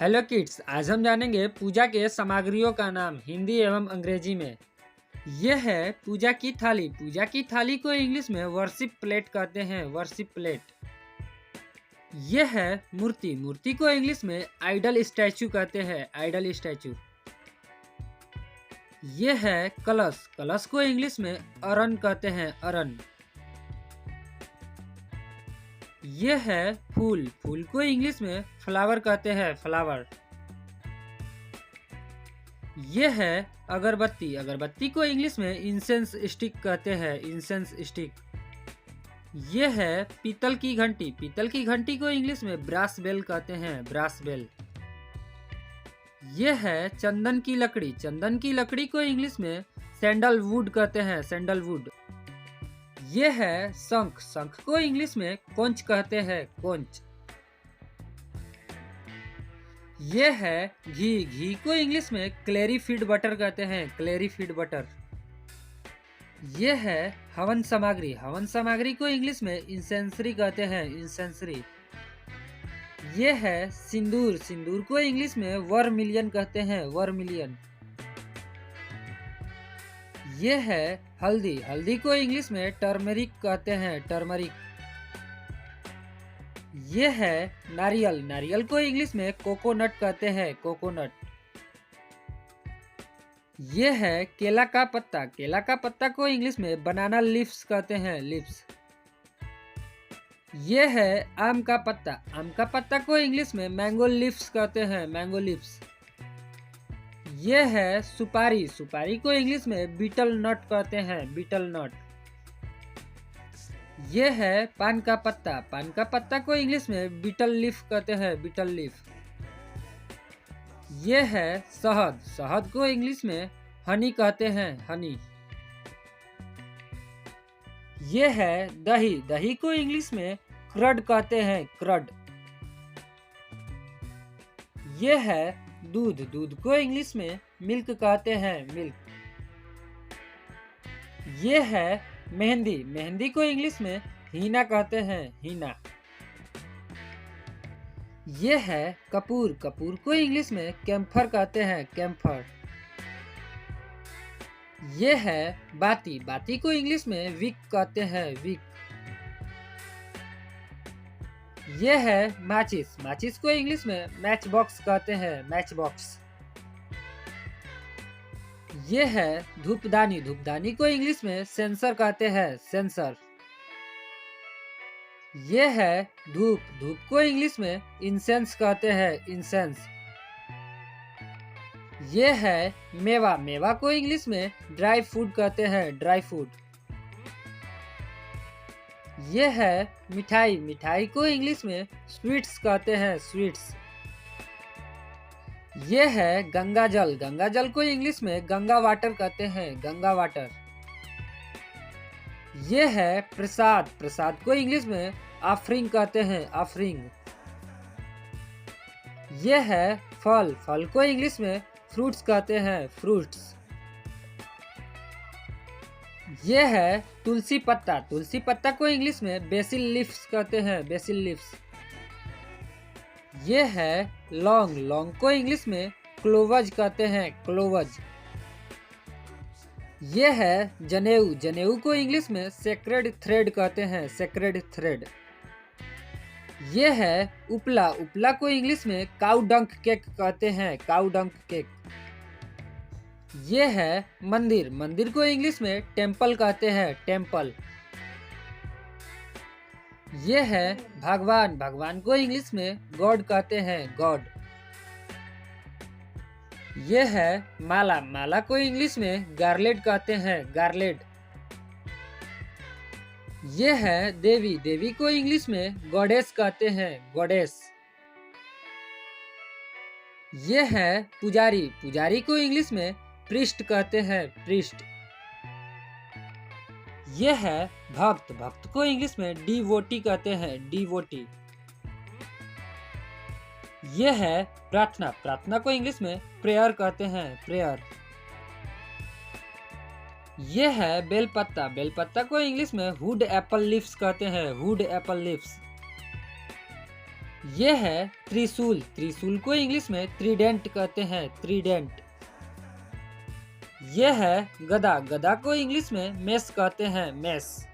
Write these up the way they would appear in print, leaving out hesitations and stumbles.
Hello kids, आज हम जानेंगे पूजा के सामग्रियों का नाम हिंदी एवं अंग्रेजी में। यह है पूजा की थाली। पूजा की थाली को इंग्लिश में वर्शिप प्लेट कहते हैं, वर्शिप प्लेट। यह है मूर्ति। मूर्ति को इंग्लिश में आइडल स्टैचू कहते हैं, आइडल स्टैचू। यह है कलश। कलश को इंग्लिश में अरन कहते हैं, अरन। यह है फूल। फूल को इंग्लिश में फ्लावर कहते हैं, फ्लावर। यह है अगरबत्ती। अगरबत्ती को इंग्लिश में इंसेंस स्टिक कहते हैं, इंसेंस स्टिक। यह है पीतल की घंटी। पीतल की घंटी को इंग्लिश में ब्रास बेल कहते हैं, ब्रास बेल। यह है चंदन की लकड़ी। चंदन की लकड़ी को इंग्लिश में सैंडलवुड कहते हैं, सैंडलवुड। यह है शंख। शंख को इंग्लिश में कोंच कहते हैं, कोंच। यह है घी। घी को इंग्लिश में क्लेरीफीड बटर कहते हैं, क्लेरीफीड बटर। यह है हवन सामग्री। हवन सामग्री को इंग्लिश में इंसेंसरी कहते हैं, इंसेंसरी। यह है सिंदूर। सिंदूर को इंग्लिश में वर्मिलियन कहते हैं, वर्मिलियन। यह है हल्दी। हल्दी को इंग्लिश में टर्मरिक कहते हैं, टर्मरिक। यह है नारियल। नारियल को इंग्लिश में कोकोनट कहते हैं, कोकोनट। यह है केला का पत्ता। केला का पत्ता को इंग्लिश में बनाना लीव्स कहते हैं, लीव्स। यह है आम का पत्ता। आम का पत्ता को इंग्लिश में मैंगो लीव्स कहते हैं, मैंगो लीव्स। यह है सुपारी। सुपारी को इंग्लिश में बीटल नट कहते हैं, बीटल नट। यह है पान का पत्ता। पान का पत्ता को इंग्लिश में बीटल लीफ कहते हैं, बीटल लीफ। यह है शहद। शहद को इंग्लिश में हनी कहते हैं, हनी। यह है दही। दही को इंग्लिश में क्रड कहते हैं, क्रड। यह है दूध। दूध को इंग्लिश में मिल्क कहते हैं, मिल्क। यह है मेहंदी। मेहंदी को इंग्लिश में हीना कहते हैं, हीना। यह है कपूर। कपूर को इंग्लिश में कैम्फर कहते हैं, कैम्फर। यह है बाती। बाती को इंग्लिश में विक कहते हैं, विक। यह है माचिस। माचिस को इंग्लिश में मैच बॉक्स कहते हैं, मैच बॉक्स। यह है धूपदानी। धूपदानी को इंग्लिश में सेंसर कहते हैं, सेंसर। यह है धूप। धूप को इंग्लिश में इंसेंस कहते हैं, इंसेंस। यह है मेवा। मेवा को इंग्लिश में ड्राई फूड कहते हैं, ड्राई फूड। यह है मिठाई। मिठाई को इंग्लिश में स्वीट्स कहते हैं, स्वीट्स। यह है गंगा जल। गंगा जल को इंग्लिश में गंगा वाटर कहते हैं, गंगा वाटर। यह है प्रसाद। प्रसाद को इंग्लिश में ऑफरिंग कहते हैं, ऑफरिंग। यह है फल। फल को इंग्लिश में फ्रूट्स कहते हैं, फ्रूट्स। यह है तुलसी पत्ता। तुलसी पत्ता को इंग्लिश में बेसिल लीव्स कहते हैं, बेसिल लीव्स। यह है लौंग। लौंग को इंग्लिश में क्लोवज कहते हैं, क्लोवज। यह है जनेऊ। जनेऊ को इंग्लिश में सेक्रेड थ्रेड कहते हैं, सेक्रेड थ्रेड। यह है उपला। उपला को इंग्लिश में काउ डंक केक कहते हैं, काउ डंक केक। यह है मंदिर। मंदिर को इंग्लिश में टेम्पल कहते हैं, टेम्पल। यह है भगवान। भगवान को इंग्लिश में गॉड कहते हैं, गॉड। यह है माला। माला को इंग्लिश में गार्लेट कहते हैं, गार्लेट। यह है देवी। देवी को इंग्लिश में गॉडेस कहते हैं, गॉडेस। यह है पुजारी। पुजारी को इंग्लिश में प्रीस्ट कहते हैं, प्रीस्ट। यह है भक्त। भक्त को इंग्लिश में डिवोटी कहते हैं, डिवोटी। यह है प्रार्थना। प्रार्थना को इंग्लिश में प्रेयर कहते हैं, प्रेयर। यह है बेलपत्ता। बेलपत्ता को इंग्लिश में वुड एप्पल लीव्स कहते हैं, वुड एप्पल लीव्स। ये है त्रिशूल, त्रिशूल को इंग्लिश में ट्रीडेंट कहते हैं, ट्रीडेंट। ये है गदा, गदा को इंग्लिश में मेस कहते हैं, मेस।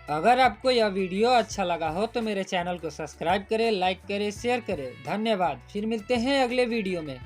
अगर आपको यह वीडियो अच्छा लगा हो तो मेरे चैनल को सब्सक्राइब करें, लाइक करें, शेयर करें। धन्यवाद। फिर मिलते हैं अगले वीडियो में।